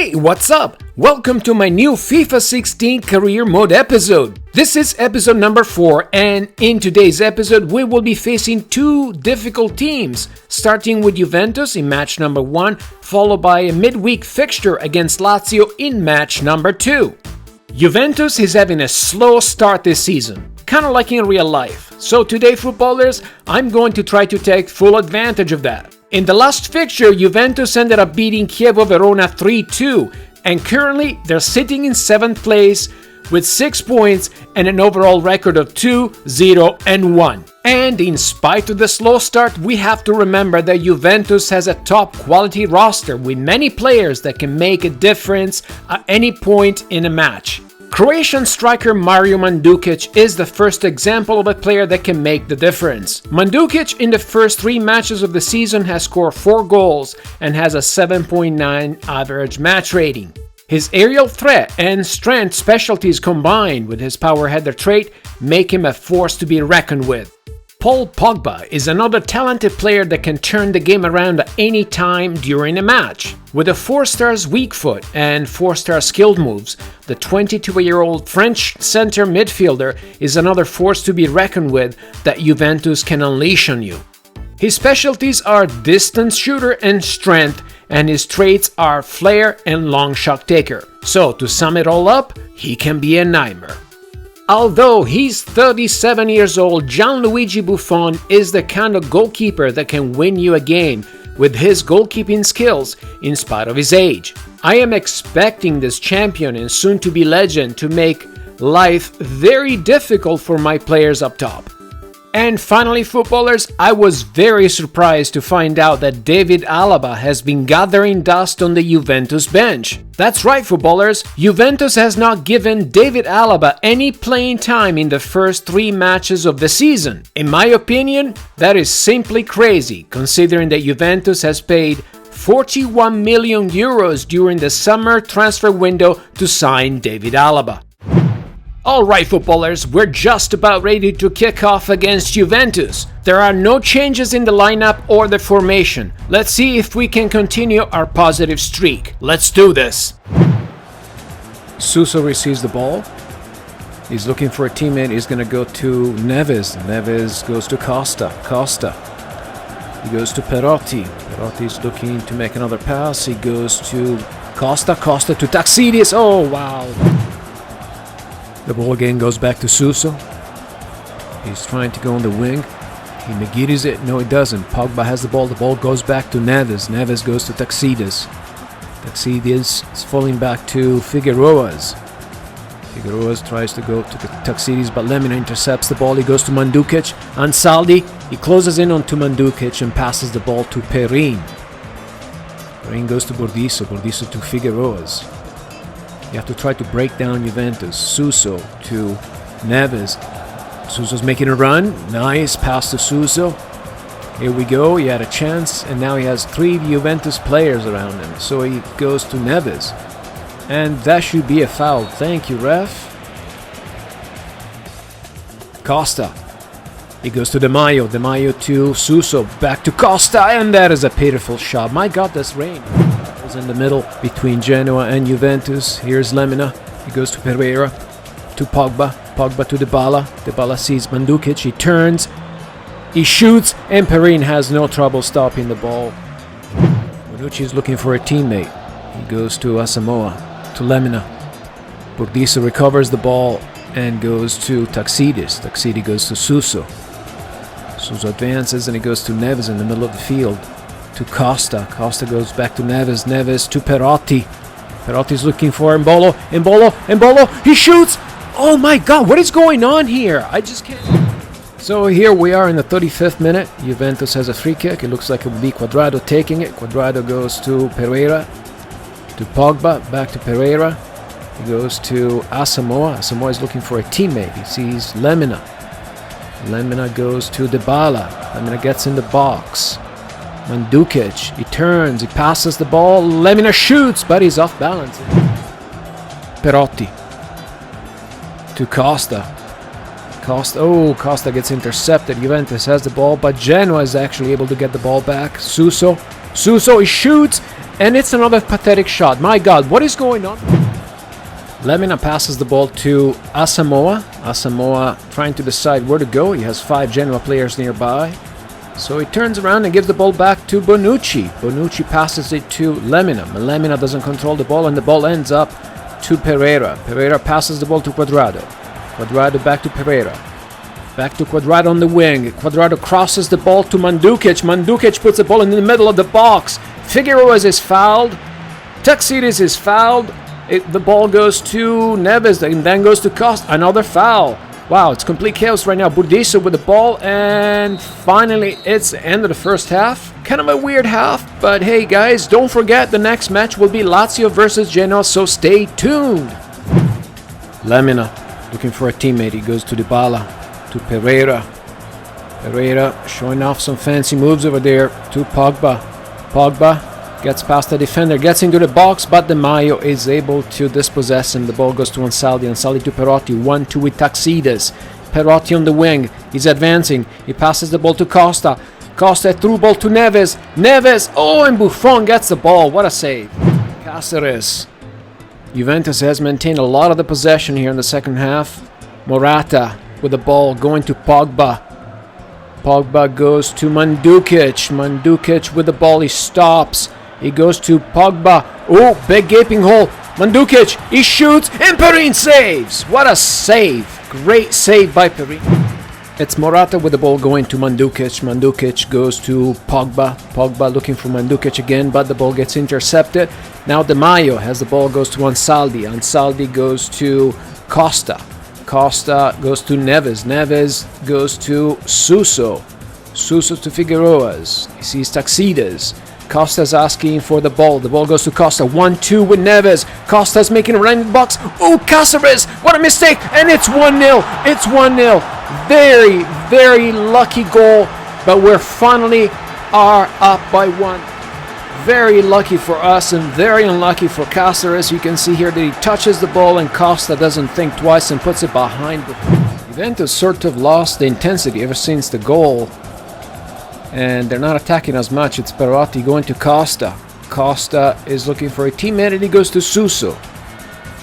Hey, what's up? Welcome to my new FIFA 16 career mode episode. This is episode number 4, and in today's episode we will be facing two difficult teams, starting with Juventus in match number 1, followed by a midweek fixture against Lazio in match number 2. Juventus is having a slow start this season, kind of like in real life. So today, footballers, I'm going to try to take full advantage of that. In the last fixture, Juventus ended up beating Chievo Verona 3-2, and currently they're sitting in 7th place with 6 points and an overall record of 2-0-1. And in spite of the slow start, we have to remember that Juventus has a top quality roster with many players that can make a difference at any point in a match. Croatian striker Mario Mandzukic is the first example of a player that can make the difference. Mandzukic in the first 3 matches of the season has scored 4 goals and has a 7.9 average match rating. His aerial threat and strength specialties combined with his power header trait make him a force to be reckoned with. Paul Pogba is another talented player that can turn the game around at any time during a match. With a 4-star weak foot and 4-star skilled moves, the 22-year-old French center midfielder is another force to be reckoned with that Juventus can unleash on you. His specialties are distance shooter and strength, and his traits are flair and long shot taker. So to sum it all up, he can be a nightmare. Although he's 37 years old, Gianluigi Buffon is the kind of goalkeeper that can win you a game with his goalkeeping skills in spite of his age. I am expecting this champion and soon-to-be legend to make life very difficult for my players up top. And finally, footballers, I was very surprised to find out that David Alaba has been gathering dust on the Juventus bench. That's right, footballers, Juventus has not given David Alaba any playing time in the first 3 matches of the season. In my opinion, that is simply crazy, considering that Juventus has paid 41 million euros during the summer transfer window to sign David Alaba. Alright, footballers, we're just about ready to kick off against Juventus. There are no changes in the lineup or the formation. Let's see if we can continue our positive streak. Let's do this! Suso receives the ball. He's looking for a teammate. He's going to go to Neves. Neves goes to Costa. He goes to Perotti. Perotti's looking to make another pass. He goes to Costa. Costa to Taxidis. Oh, wow. The ball again goes back to Suso. He's trying to go on the wing. He McGee's it. No, he doesn't. Pogba has the ball. The ball goes back to Neves. Neves goes to Taxidis. Taxidis is falling back to Figueroas. Figueroas tries to go to Taxidis, but Lemina intercepts the ball. He goes to Mandzukic. Ansaldi. He closes in onto Mandzukic and passes the ball to Perin. Perin goes to Bordiso. Bordiso to Figueroas. You have to try to break down Juventus. Suso to Neves. Suso's making a run. Nice pass to Suso. Here we go. He had a chance, and now he has 3 Juventus players around him. So he goes to Neves. And that should be a foul. Thank you, ref. Costa. He goes to De Maio. De Maio to Suso. Back to Costa, and that is a pitiful shot. My God, that's rain. In the middle between Genoa and Juventus. Here's Lemina. He goes to Pereira, to Pogba. Pogba to Dybala. Dybala sees Mandzukic. He turns. He shoots, and Perin has no trouble stopping the ball. Bonucci is looking for a teammate. He goes to Asamoah, to Lemina. Bordiso recovers the ball and goes to Taxidis. Taxidis goes to Suso. Suso advances and he goes to Neves in the middle of the field. To Costa. Costa goes back to Neves. Neves to Perotti. Perotti's looking for Embolo. Embolo. He shoots. Oh my God, what is going on here? I just can't. So here we are in the 35th minute. Juventus has a free kick. It looks like it will be Cuadrado taking it. Cuadrado goes to Pereira. To Pogba. Back to Pereira. He goes to Asamoah. Asamoah is looking for a teammate. He sees Lemina. Lemina goes to Dybala. Lemina gets in the box. Mandzukic, he turns, he passes the ball, Lemina shoots, but he's off balance. Perotti to Costa. Costa gets intercepted. Juventus has the ball, but Genoa is actually able to get the ball back. Suso, he shoots, And it's another pathetic shot. My God, what is going on? Lemina passes the ball to Asamoah. Asamoah trying to decide where to go. He has 5 Genoa players nearby. So he turns around and gives the ball back to Bonucci. Bonucci passes it to Lemina. Lemina doesn't control the ball, and the ball ends up to Pereira. Pereira passes the ball to Cuadrado. Cuadrado back to Pereira. Back to Cuadrado on the wing. Cuadrado crosses the ball to Mandukic. Mandukic puts the ball in the middle of the box. Figueroa is fouled. Taxides is fouled. The ball goes to Neves and then goes to Costa. Another foul. Wow, it's complete chaos right now. Burdisso with the ball, and finally it's the end of the first half. Kind of a weird half, but hey guys, don't forget the next match will be Lazio versus Genoa, so stay tuned. Lemina looking for a teammate. He goes to Dybala, to Pereira. Pereira showing off some fancy moves over there to Pogba. Pogba gets past the defender, gets into the box, but Di Maio is able to dispossess him. The ball goes to Ansaldi. Ansaldi to Perotti. 1-2 with Taxides. Perotti on the wing. He's advancing. He passes the ball to Costa. Costa through ball to Neves. Neves. Oh, and Buffon gets the ball. What a save. Cáceres. Juventus has maintained a lot of the possession here in the second half. Morata with the ball going to Pogba. Pogba goes to Mandukic. Mandukic with the ball. He stops. He goes to Pogba. Oh, big gaping hole. Mandukic. He shoots. And Perin saves. What a save. Great save by Perin. It's Morata with the ball going to Mandukic. Mandukic goes to Pogba. Pogba looking for Mandukic again, but the ball gets intercepted. Now Di Maio has the ball, goes to Ansaldi. Ansaldi goes to Costa. Costa goes to Neves. Neves goes to Suso. Suso to Figueroas. He sees Taxides. Costa's asking for the ball. The ball goes to Costa. 1-2 with Neves. Costa's making a run in the box. Oh, Cáceres! What a mistake! And it's 1-0. It's 1-0. Very, very lucky goal. But we're finally up by 1. Very lucky for us and very unlucky for Cáceres. You can see here that he touches the ball and Costa doesn't think twice and puts it behind. Juventus sort of lost the intensity ever since the goal. And they're not attacking as much. It's Perotti going to Costa. Costa is looking for a teammate and he goes to Suso.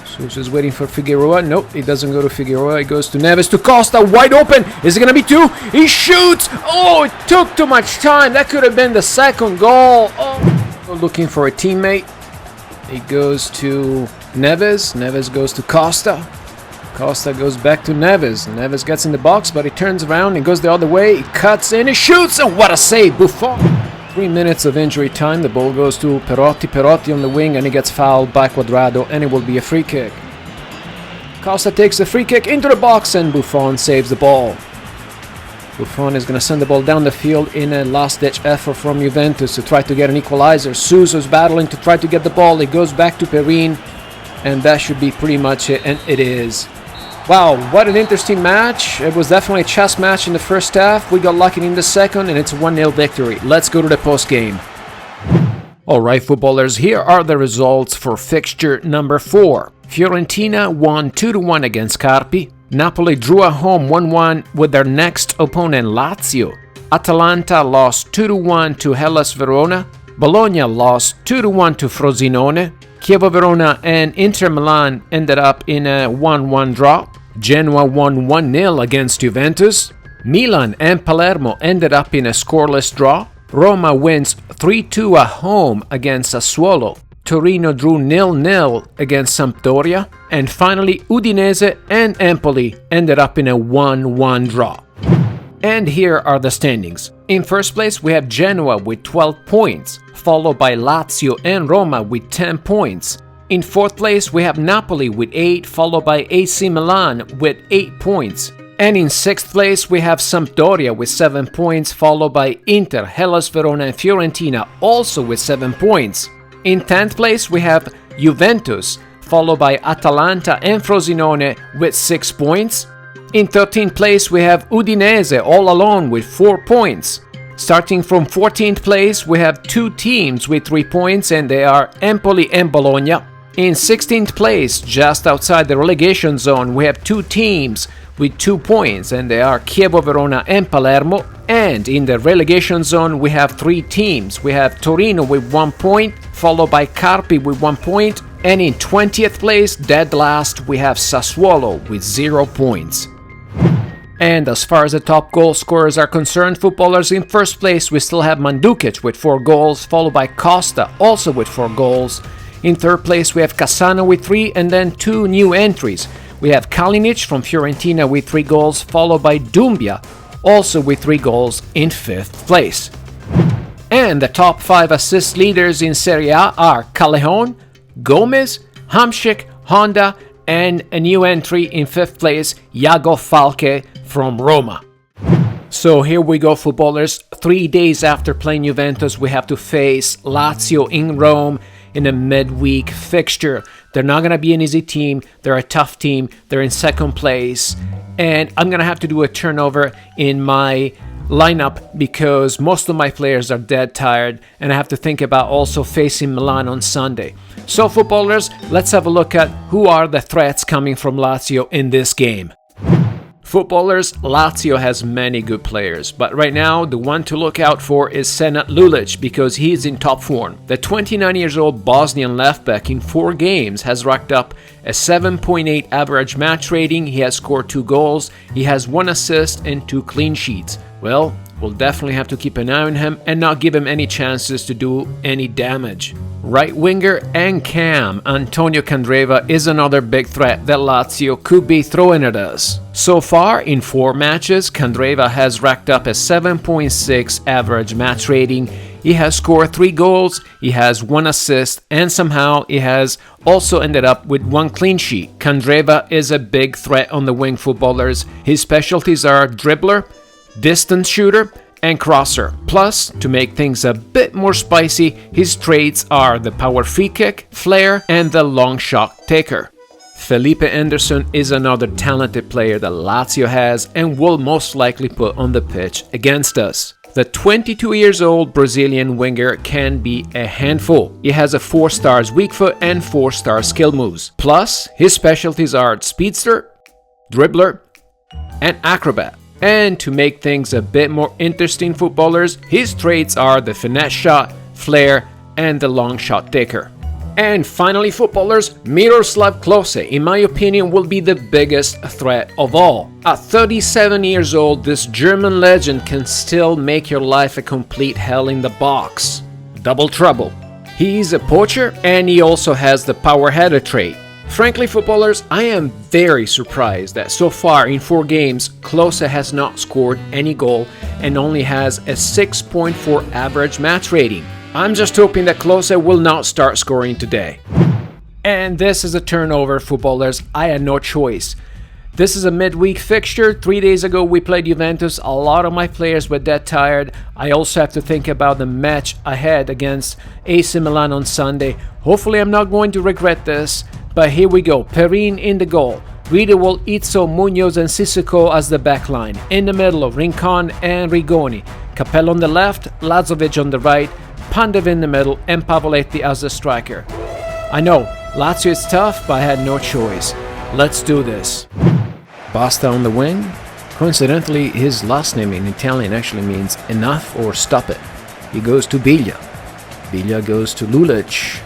Suso is waiting for Figueroa. Nope, he doesn't go to Figueroa. He goes to Neves, to Costa. Wide open. Is it going to be 2? He shoots. Oh, it took too much time. That could have been the second goal. Oh, looking for a teammate. He goes to Neves. Neves goes to Costa. Costa goes back to Neves. Neves gets in the box, but he turns around and goes the other way. He cuts in, he shoots, and what a save! Buffon! 3 minutes of injury time. The ball goes to Perotti. Perotti on the wing, and he gets fouled by Cuadrado, and it will be a free kick. Costa takes the free kick into the box, and Buffon saves the ball. Buffon is going to send the ball down the field in a last-ditch effort from Juventus to try to get an equalizer. Suso's battling to try to get the ball. It goes back to Perin, and that should be pretty much it, and it is. Wow, what an interesting match. It was definitely a chess match in the first half. We got lucky in the second, and it's a 1-0 victory. Let's go to the post-game. Alright, footballers, here are the results for fixture number 4. Fiorentina won 2-1 against Carpi. Napoli drew at home 1-1 with their next opponent Lazio. Atalanta lost 2-1 to Hellas Verona. Bologna lost 2-1 to Frosinone. Chievo Verona and Inter Milan ended up in a 1-1 draw. Genoa won 1-0 against Juventus. Milan and Palermo ended up in a scoreless draw. Roma wins 3-2 at home against Sassuolo. Torino drew 0-0 against Sampdoria. And finally, Udinese and Empoli ended up in a 1-1 draw. And here are the standings. In first place, we have Genoa with 12 points, followed by Lazio and Roma with 10 points. In fourth place, we have Napoli with 8, followed by AC Milan with 8 points. And in sixth place, we have Sampdoria with 7 points, followed by Inter, Hellas Verona and Fiorentina also with 7 points. In 10th place, we have Juventus, followed by Atalanta and Frosinone with 6 points. In 13th place, we have Udinese all alone with 4 points. Starting from 14th place, we have 2 teams with 3 points, and they are Empoli and Bologna. In 16th place, just outside the relegation zone, we have 2 teams with 2 points, and they are Chievo Verona and Palermo. And in the relegation zone, we have 3 teams. We have Torino with 1 point, followed by Carpi with 1 point, and in 20th place, dead last, we have Sassuolo with 0 points. And as far as the top goal scorers are concerned, footballers, in first place we still have Mandukic with 4 goals, followed by Costa also with 4 goals. In third place we have Cassano with 3, and then 2 new entries. We have Kalinic from Fiorentina with 3 goals, followed by Dumbia also with 3 goals in 5th place. And the top 5 assist leaders in Serie A are Callejon, Gomez, Hamšík, Honda, and a new entry in 5th place, Iago Falque from Roma. So here we go, footballers. 3 days after playing Juventus, we have to face Lazio in Rome in a midweek fixture. They're not going to be an easy team. They're a tough team. They're in 2nd place. And I'm going to have to do a turnover in my lineup because most of my players are dead tired, and I have to think about also facing Milan on Sunday. So footballers, let's have a look at who are the threats coming from Lazio in this game. Footballers, Lazio has many good players, but right now the one to look out for is Senad Lulic because he is in top form. The 29 years old Bosnian left back in 4 games has racked up a 7.8 average match rating. He has scored 2 goals, he has 1 assist and 2 clean sheets. Well, we'll definitely have to keep an eye on him and not give him any chances to do any damage. Right winger and cam Antonio Candreva is another big threat that Lazio could be throwing at us. So far, in 4 matches, Candreva has racked up a 7.6 average match rating. He has scored 3 goals, he has 1 assist, and somehow he has also ended up with 1 clean sheet. Candreva is a big threat on the wing, footballers. His specialties are dribbler, distance shooter, and crosser. Plus, to make things a bit more spicy, his traits are the power free kick, flair, and the long shot taker. Felipe Anderson is another talented player that Lazio has and will most likely put on the pitch against us. The 22 years old Brazilian winger can be a handful. He has a 4 stars weak foot and 4 star skill moves. Plus, his specialties are speedster, dribbler, and acrobat. And to make things a bit more interesting, footballers, his traits are the finesse shot, flair, and the long shot taker. And finally, footballers, Miroslav Klose, in my opinion, will be the biggest threat of all. At 37 years old, this German legend can still make your life a complete hell in the box. Double trouble. He's a poacher and he also has the power header trait. Frankly, footballers, I am very surprised that so far in 4 games, Klose has not scored any goal and only has a 6.4 average match rating. I'm just hoping that Klose will not start scoring today. And this is a turnover, footballers. I had no choice. This is a midweek fixture. 3 days ago we played Juventus. A lot of my players were dead tired. I also have to think about the match ahead against AC Milan on Sunday. Hopefully I'm not going to regret this. But here we go. Perin in the goal. Riedewald, Izzo, Munoz and Sissoko as the backline. In the middle of Rincon and Rigoni. Capello on the left, Lazovic on the right, Pandev in the middle, and Pavoletti as the striker. I know, Lazio is tough, but I had no choice. Let's do this. Basta on the wing. Coincidentally, his last name in Italian actually means enough or stop it. He goes to Biglia. Biglia goes to Lulic.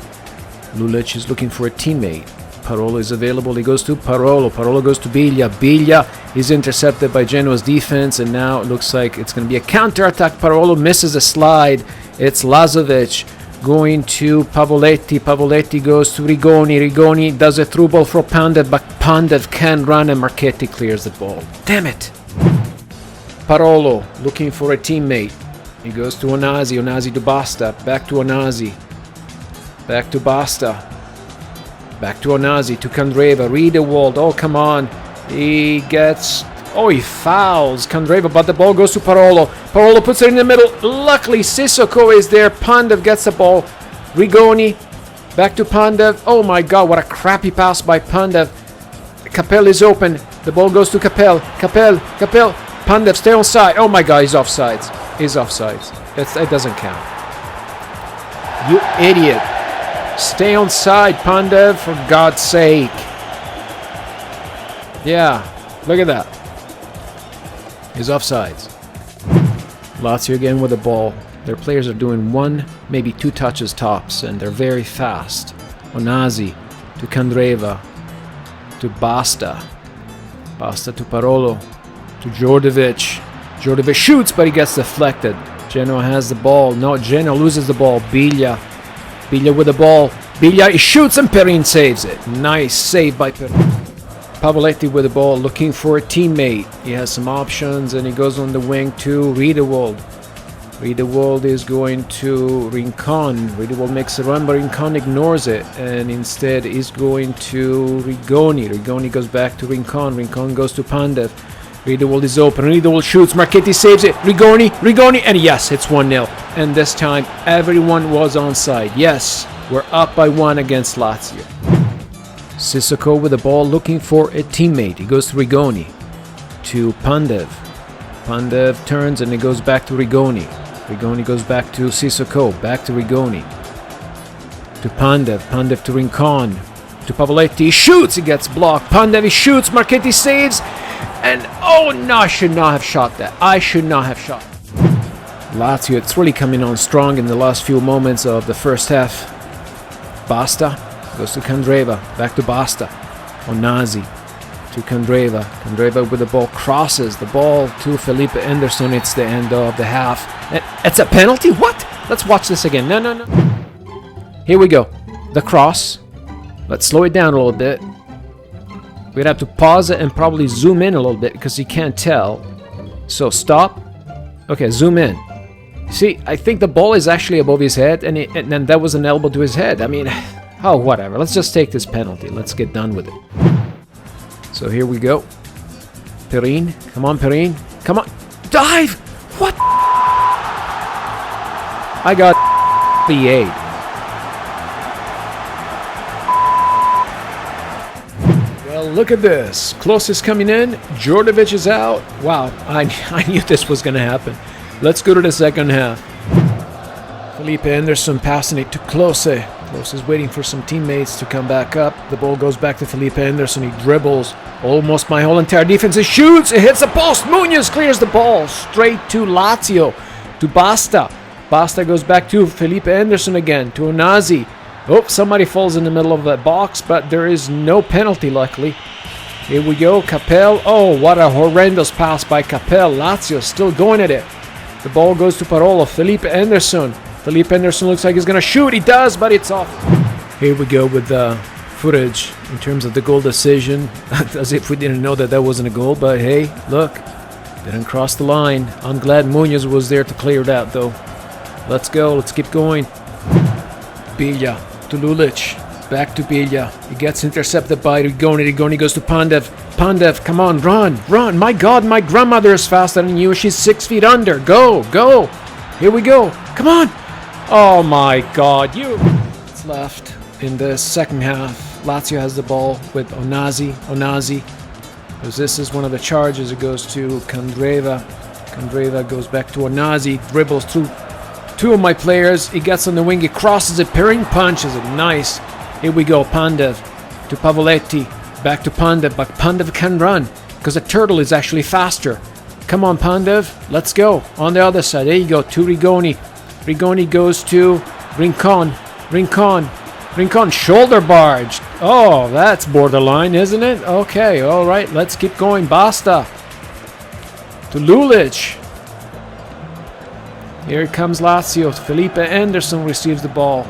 Lulic is looking for a teammate. Parolo is available. He goes to Parolo. Parolo goes to Biglia. Biglia is intercepted by Genoa's defense, and now it looks like it's going to be a counter-attack. Parolo misses a slide. It's Lazovic going to Pavoletti. Pavoletti goes to Rigoni. Rigoni does a through ball for Pandev, but Pandev can run and Marchetti clears the ball. Damn it! Parolo looking for a teammate. He goes to Onasi. Onasi to Basta. Back to Onasi. Back to Basta. Back to Onasi, to Candreva, Riedewald, oh come on. He gets... oh, he fouls Candreva, but the ball goes to Parolo. Parolo puts it in the middle. Luckily, Sissoko is there. Pandev gets the ball. Rigoni, back to Pandev. Oh my god, what a crappy pass by Pandev. Capel is open. The ball goes to Capel. Capel. Pandev, stay on side. Oh my god, he's offsides. He's offsides. It doesn't count. You idiot. Stay on side, Pandev, for God's sake. Yeah, look at that. He's offsides. Lazio again with the ball. Their players are doing 1, maybe 2 touches tops, and they're very fast. Onazi to Candreva, to Basta. Basta to Parolo, to Djordjevic. Djordjevic shoots, but he gets deflected. Genoa has the ball. No, Genoa loses the ball. Biglia. Biglia with the ball. Biglia, he shoots and Perin saves it. Nice save by Perin. Pavoletti with the ball, looking for a teammate. He has some options, and he goes on the wing to Riedewald. Riedewald is going to Rincon. Riedewald makes a run, but Rincon ignores it, and instead is going to Rigoni. Rigoni goes back to Rincon. Rincon goes to Pandev. Riedewald is open. Riedewald shoots. Marchetti saves it. Rigoni, and yes, it's 1-0. And this time, everyone was onside. Yes, we're up by 1 against Lazio. Sissoko with the ball, looking for a teammate. He goes to Rigoni, to Pandev. Pandev turns and it goes back to Rigoni. Rigoni goes back to Sissoko, back to Rigoni. To Pandev, Pandev to Rincon. To Pavoletti, he shoots, he gets blocked. Pandev, he shoots, Marchetti saves. And oh no, I should not have shot that. I should not have shot. Lazio, it's really coming on strong in the last few moments of the first half. Basta goes to Candreva, back to Basta. Onazi to Candreva. Candreva with the ball, crosses the ball to Felipe Anderson. It's the end of the half. It's a penalty? What? Let's watch this again. No. Here we go. The cross. Let's slow it down a little bit. We'd have to pause it and probably zoom in a little bit because you can't tell. So stop. Okay, zoom in. See, I think the ball is actually above his head, and then that was an elbow to his head. I mean, oh, whatever. Let's just take this penalty. Let's get done with it. So here we go. Perin. Come on, Perin. Come on. Dive! What? I got PA'd. Well, look at this. Klose is coming in. Djordjevic is out. Wow, I knew this was going to happen. Let's go to the second half. Felipe Anderson passing it to Klose. Klose is waiting for some teammates to come back up. The ball goes back to Felipe Anderson. He dribbles almost my whole entire defense. He shoots. It hits the post. Munoz clears the ball straight to Lazio. To Basta. Basta goes back to Felipe Anderson again. To Onazi. Oh, somebody falls in the middle of that box, but there is no penalty, luckily. Here we go. Capel. Oh, what a horrendous pass by Capel. Lazio still going at it. The ball goes to Parolo. Felipe Anderson. Felipe Anderson looks like he's going to shoot. He does, but it's off. Here we go with the footage in terms of the goal decision. As if we didn't know that that wasn't a goal. But hey, look. Didn't cross the line. I'm glad Munoz was there to clear that, though. Let's go. Let's keep going. Biglia to Lulic. Back to Biglia. He gets intercepted by Rigoni. Rigoni goes to Pandev. Pandev, come on, run. My God, my grandmother is faster than you. She's 6 feet under. Go. Here we go. Come on. Oh my God, It's left in the second half. Lazio has the ball with Onazi. Because this is one of the charges. It goes to Candreva. Candreva goes back to Onazi. Dribbles through 2 of my players. He gets on the wing. He crosses it. Perin punches it. Nice. Here we go. Pandev to Pavoletti. Back to Pandev. But Pandev can run because the turtle is actually faster. Come on, Pandev. Let's go. On the other side. There you go. To Rigoni. Rigoni goes to Rincon. Rincon shoulder barged. Oh, that's borderline, isn't it? Okay, all right. Let's keep going. Basta. To Lulic. Here comes Lazio. Felipe Anderson receives the ball.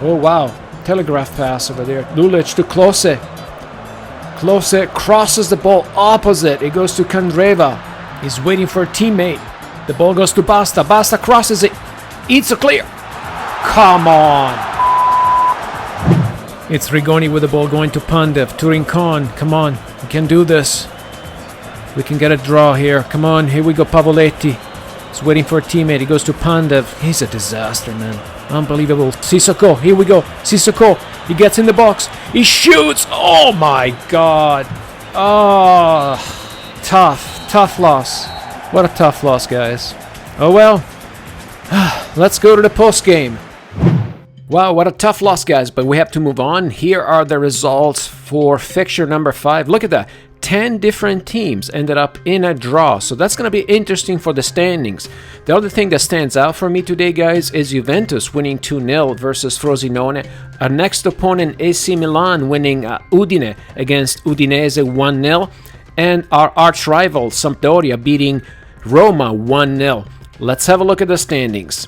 Oh, wow. Telegraph pass over there. Lulic to Klose. Klose crosses the ball opposite. It goes to Candreva. He's waiting for a teammate. The ball goes to Basta. Basta crosses it. Eats a clear. Come on. It's Rigoni with the ball going to Pandev. To Rincon. Come on. We can do this. We can get a draw here. Come on. Here we go. Pavoletti. He's waiting for a teammate. He goes to Pandev. He's a disaster, man. Unbelievable. Sissoko. Here we go. Sissoko. He gets in the box. He shoots. Oh, my God. Oh, tough loss. What a tough loss, guys. Oh, well. Let's go to the post game. Wow, what a tough loss, guys. But we have to move on. Here are the results for fixture number 5. Look at that. 10 different teams ended up in a draw, so that's going to be interesting for the standings. The other thing that stands out for me today, guys, is Juventus winning 2-0 versus Frosinone. Our next opponent, AC Milan, winning Udine against Udinese 1-0. And our arch rival, Sampdoria, beating Roma 1-0. Let's have a look at the standings.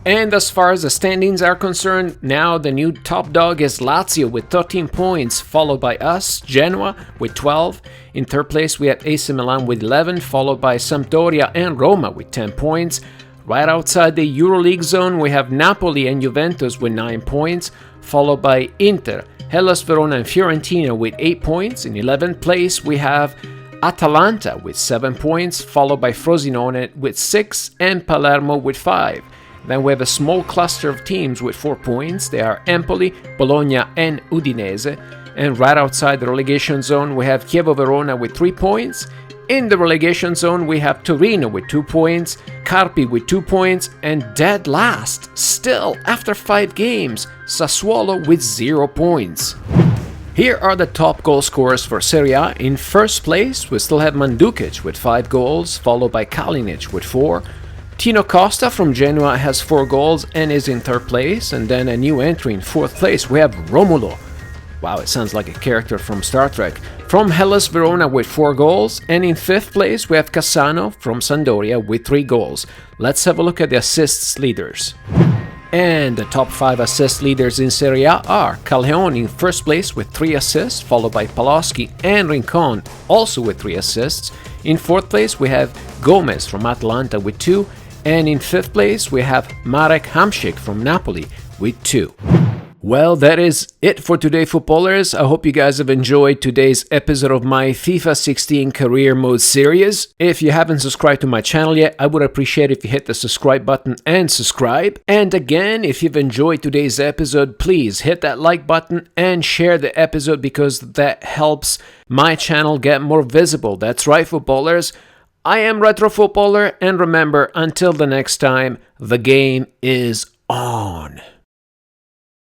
And as far as the standings are concerned, now the new top dog is Lazio with 13 points, followed by us, Genoa, with 12. In third place, we have AC Milan with 11, followed by Sampdoria and Roma with 10 points. Right outside the EuroLeague zone, we have Napoli and Juventus with 9 points, followed by Inter, Hellas Verona and Fiorentina with 8 points. In 11th place, we have Atalanta with 7 points, followed by Frosinone with 6 and Palermo with 5. Then we have a small cluster of teams with 4 points. They are Empoli, Bologna and Udinese. And right outside the relegation zone, we have Chievo Verona with 3 points. In the relegation zone, we have Torino with 2 points, Carpi with 2 points, and dead last, still after 5 games, Sassuolo with 0 points. Here are the top goal scorers for Serie A. In first place, we still have Mandukic with 5 goals, followed by Kalinic with 4. Tino Costa from Genoa has 4 goals and is in third place. And then a new entry in fourth place, we have Romulo. Wow, it sounds like a character from Star Trek. From Hellas Verona with 4 goals. And in fifth place, we have Cassano from Sampdoria with 3 goals. Let's have a look at the assists leaders. And the top 5 assist leaders in Serie A are Callejon in first place with 3 assists, followed by Paloschi and Rincon also with 3 assists. In fourth place, we have Gomez from Atalanta with 2. And in fifth place, we have Marek Hamšík from Napoli with 2. Well, that is it for today, footballers. I hope you guys have enjoyed today's episode of my FIFA 16 Career Mode series. If you haven't subscribed to my channel yet, I would appreciate if you hit the subscribe button and subscribe. And again, if you've enjoyed today's episode, please hit that like button and share the episode because that helps my channel get more visible. That's right, footballers. I am Retro Footballer, and remember, until the next time, the game is on.